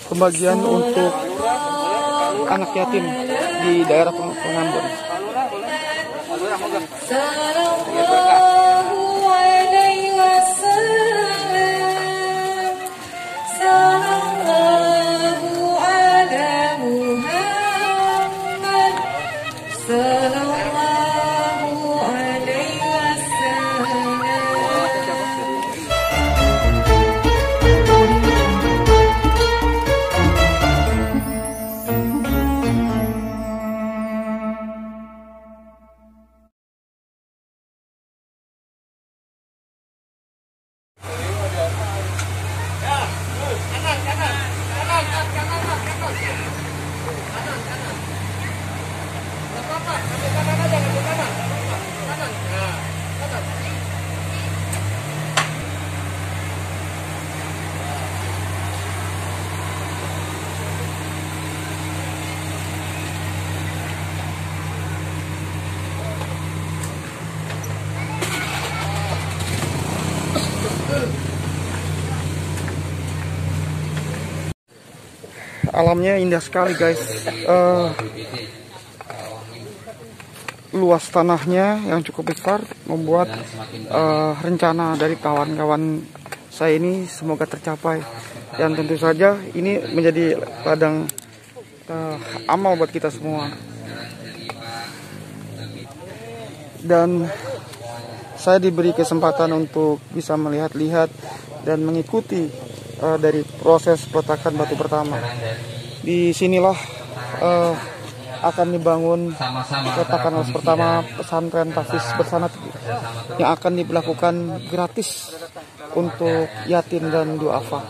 pembagian untuk anak yatim di daerah Pengambon. Alamnya indah sekali guys. Luas tanahnya yang cukup besar membuat rencana dari kawan-kawan saya ini semoga tercapai, dan tentu saja ini menjadi ladang amal buat kita semua. Dan saya diberi kesempatan untuk bisa melihat-lihat dan mengikuti dari proses peletakan batu pertama. Di sinilah akan dibangun peletakan batu pertama pesantren Tahfiz Bersanad yang akan dilakukan gratis untuk yatim dan duafa.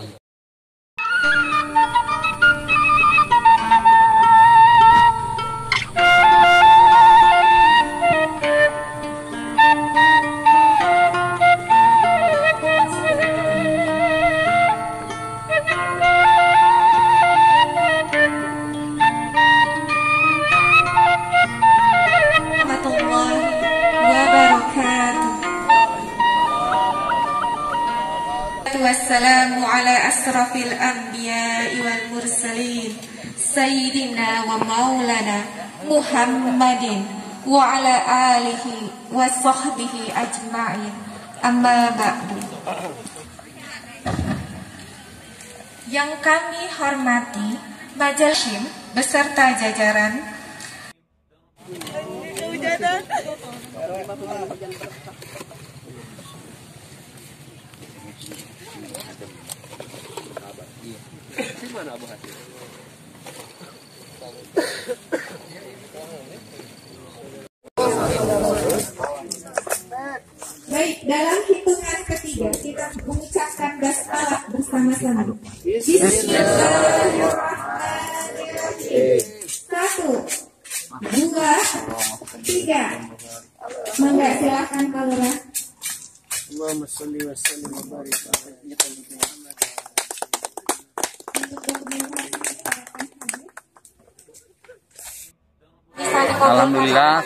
Wassalamu ala asrafil anbiya'i wal mursalin Sayyidina wa maulana Muhammadin wa ala alihi wa sahbihi ajma'in. Amma ba'du. Yang kami hormati Majelis beserta jajaran Baik, dalam hitungan ketiga kita mengucapkan basmalah bersama-sama. Bismillahirrahmanirrahim. 1, 2, 3. Mangga silakan Pak Lurah. Allahumma sholli wa sallim wa barik Alhamdulillah,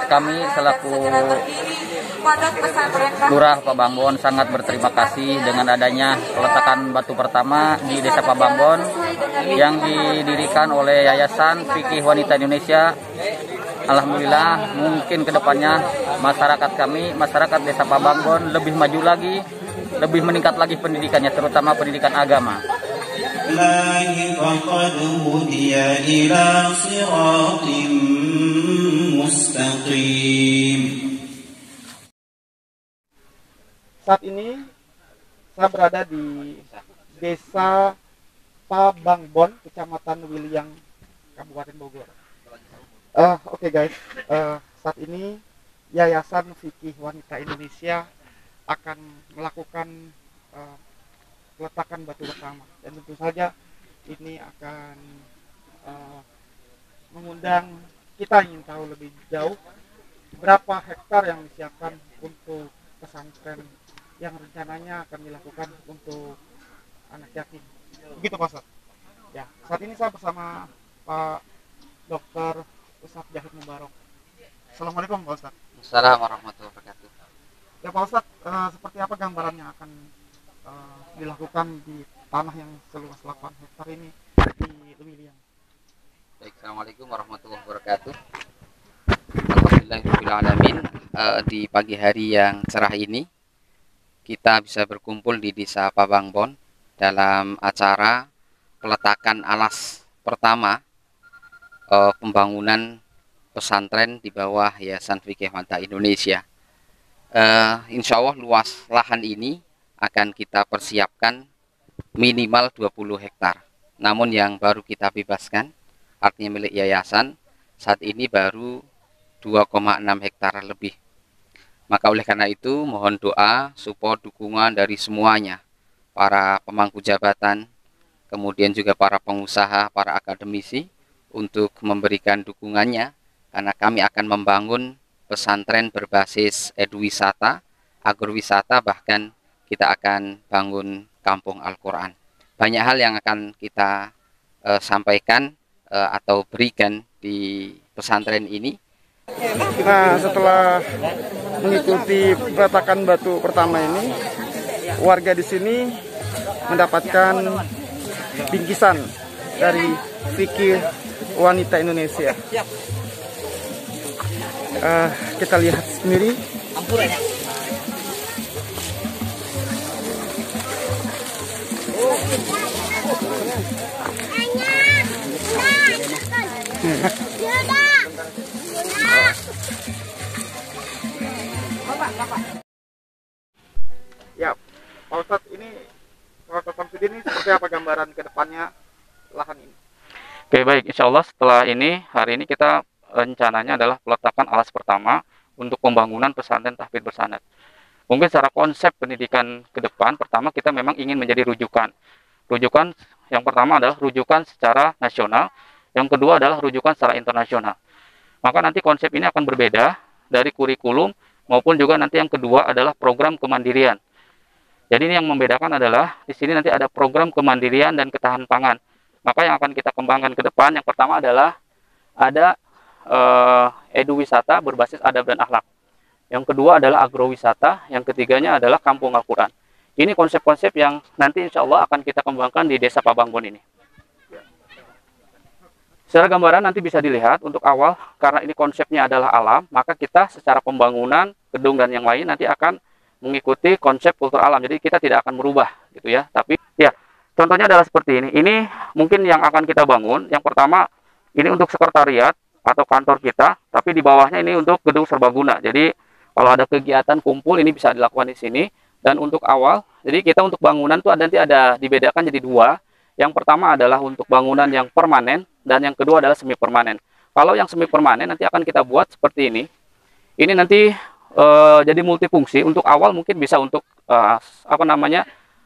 kami selaku Lurah Pabambon sangat berterima kasih dengan adanya peletakan batu pertama di Desa Pabambon yang didirikan oleh Yayasan Fikih Wanita Indonesia. Alhamdulillah, mungkin kedepannya masyarakat Desa Pabambon lebih maju lagi, lebih meningkat lagi pendidikannya, terutama pendidikan agama. Saat ini saya berada di Desa Pabambon, Kecamatan Wiliang, Kabupaten Bogor. Oke guys, saat ini Yayasan Fikih Wanita Indonesia akan melakukan peletakan batu pertama, dan tentu saja ini akan mengundang kita ingin tahu lebih jauh berapa hektar yang disiapkan untuk pesantren yang rencananya akan dilakukan untuk anak yatim. Begitu Pak Ustadz. Ya, saat ini saya bersama Pak Dr. Ustadz Jahid Mubarok. Assalamualaikum Pak Ustadz. Assalamualaikum warahmatullahi wabarakatuh. Ya Pak Ustadz, seperti apa gambaran yang akan dilakukan di tanah yang seluas 8 hektar ini di Lewiliang. Baik, Assalamualaikum warahmatullahi wabarakatuh. Alhamdulillahirrahmanirrahim. Di pagi hari yang cerah ini kita bisa berkumpul di Desa Pabangbon dalam acara peletakan alas pertama pembangunan pesantren di bawah Yayasan Fikih Wanita Indonesia. Insya Allah luas lahan ini akan kita persiapkan minimal 20 hektar. Namun yang baru kita bebaskan, artinya milik yayasan, saat ini baru 2,6 hektar lebih. Maka oleh karena itu mohon doa, support, dukungan dari semuanya, para pemangku jabatan, kemudian juga para pengusaha, para akademisi, untuk memberikan dukungannya, karena kami akan membangun pesantren berbasis eduwisata, agrowisata, bahkan kita akan bangun kampung Al-Quran. Banyak hal yang akan kita sampaikan atau berikan di pesantren ini. Nah, setelah mengikuti peletakan batu pertama ini, warga di sini mendapatkan bingkisan dari Fikih Wanita Indonesia. Kita lihat sendiri. Ya, Pak Ustadz, ini Pak Ustadz Samsudin ini seperti apa gambaran ke depannya lahan ini? Oke, baik, insya Allah setelah ini, hari ini kita rencananya adalah peletakan alas pertama untuk pembangunan pesantren tahfidz bersanad. Mungkin secara konsep pendidikan ke depan, pertama kita memang ingin menjadi rujukan. Rujukan yang pertama adalah rujukan secara nasional, yang kedua adalah rujukan secara internasional. Maka nanti konsep ini akan berbeda dari kurikulum, maupun juga nanti yang kedua adalah program kemandirian. Jadi ini yang membedakan adalah di sini nanti ada program kemandirian dan ketahanan pangan. Maka yang akan kita kembangkan ke depan, yang pertama adalah ada eduwisata berbasis adab dan akhlak. Yang kedua adalah agrowisata, yang ketiganya adalah kampung Al-Quran. Ini konsep-konsep yang nanti insya Allah akan kita kembangkan di Desa Pabangbon ini. Secara gambaran nanti bisa dilihat untuk awal, karena ini konsepnya adalah alam, maka kita secara pembangunan, gedung dan yang lain nanti akan mengikuti konsep kultur alam. Jadi kita tidak akan merubah gitu ya. Tapi ya, contohnya adalah seperti ini. Ini mungkin yang akan kita bangun. Yang pertama, ini untuk sekretariat atau kantor kita, tapi di bawahnya ini untuk gedung serbaguna. Jadi kalau ada kegiatan kumpul ini bisa dilakukan di sini. Dan untuk awal, jadi kita untuk bangunan tuh nanti ada dibedakan jadi dua. Yang pertama adalah untuk bangunan yang permanen, dan yang kedua adalah semi permanen. Kalau yang semi permanen nanti akan kita buat seperti ini. Ini nanti jadi multifungsi. Untuk awal mungkin bisa untuk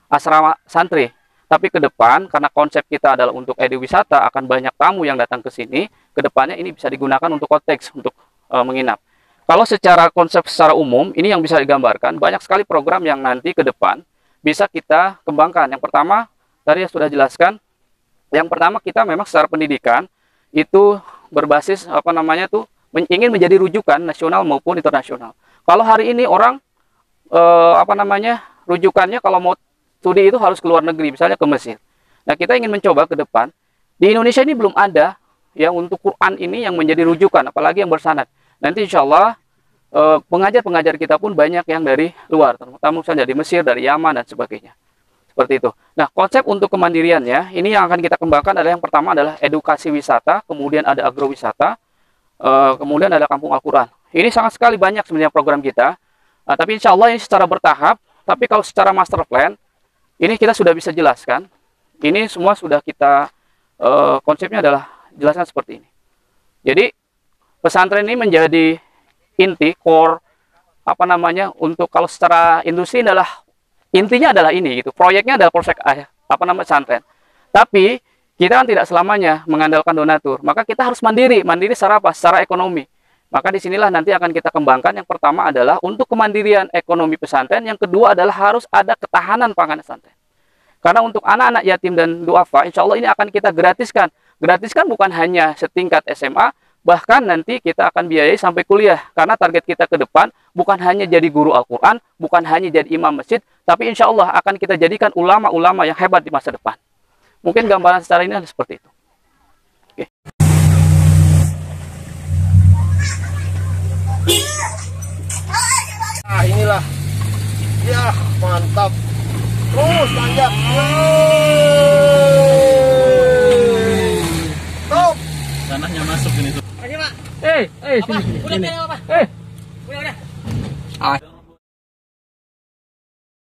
asrama santri. Tapi ke depan, karena konsep kita adalah untuk eduwisata, akan banyak tamu yang datang ke sini. Ke depannya ini bisa digunakan untuk konteks, untuk menginap. Kalau secara konsep secara umum, ini yang bisa digambarkan, banyak sekali program yang nanti ke depan bisa kita kembangkan. Yang pertama, tadi sudah jelaskan, yang pertama kita memang secara pendidikan, itu berbasis, ingin menjadi rujukan nasional maupun internasional. Kalau hari ini orang, rujukannya kalau mau studi itu harus ke luar negeri, misalnya ke Mesir. Nah, kita ingin mencoba ke depan, di Indonesia ini belum ada yang untuk Quran ini yang menjadi rujukan, apalagi yang bersanad. Nanti insya Allah pengajar-pengajar kita pun banyak yang dari luar, terutama misalnya dari Mesir, dari Yaman, dan sebagainya. Seperti itu. Nah, konsep untuk kemandiriannya, ini yang akan kita kembangkan adalah yang pertama adalah edukasi wisata, kemudian ada agrowisata, kemudian ada kampung Al-Quran. Ini sangat sekali banyak sebenarnya program kita, tapi insya Allah ini secara bertahap, tapi kalau secara master plan, ini kita sudah bisa jelaskan. Ini semua sudah kita, konsepnya adalah jelaskan seperti ini. Jadi, pesantren ini menjadi inti, core, untuk kalau secara industri adalah, intinya adalah ini, gitu. Proyeknya adalah proyek, pesantren. Tapi, kita kan tidak selamanya mengandalkan donatur. Maka kita harus mandiri secara apa? Secara ekonomi. Maka disinilah nanti akan kita kembangkan. Yang pertama adalah untuk kemandirian ekonomi pesantren. Yang kedua adalah harus ada ketahanan pangan pesantren. Karena untuk anak-anak yatim dan duafa, insya Allah ini akan kita gratiskan. Gratiskan bukan hanya setingkat SMA, Bahkan nanti kita akan biayai sampai kuliah. Karena target kita ke depan bukan hanya jadi guru Al-Quran, bukan hanya jadi imam masjid, tapi insya Allah akan kita jadikan ulama-ulama yang hebat di masa depan. Mungkin gambaran secara ini seperti itu. Oke. Nah, inilah. Ya, mantap. Terus lanjut. Stop. Tanahnya masuk ini tuh. Sini. Udah, Udah.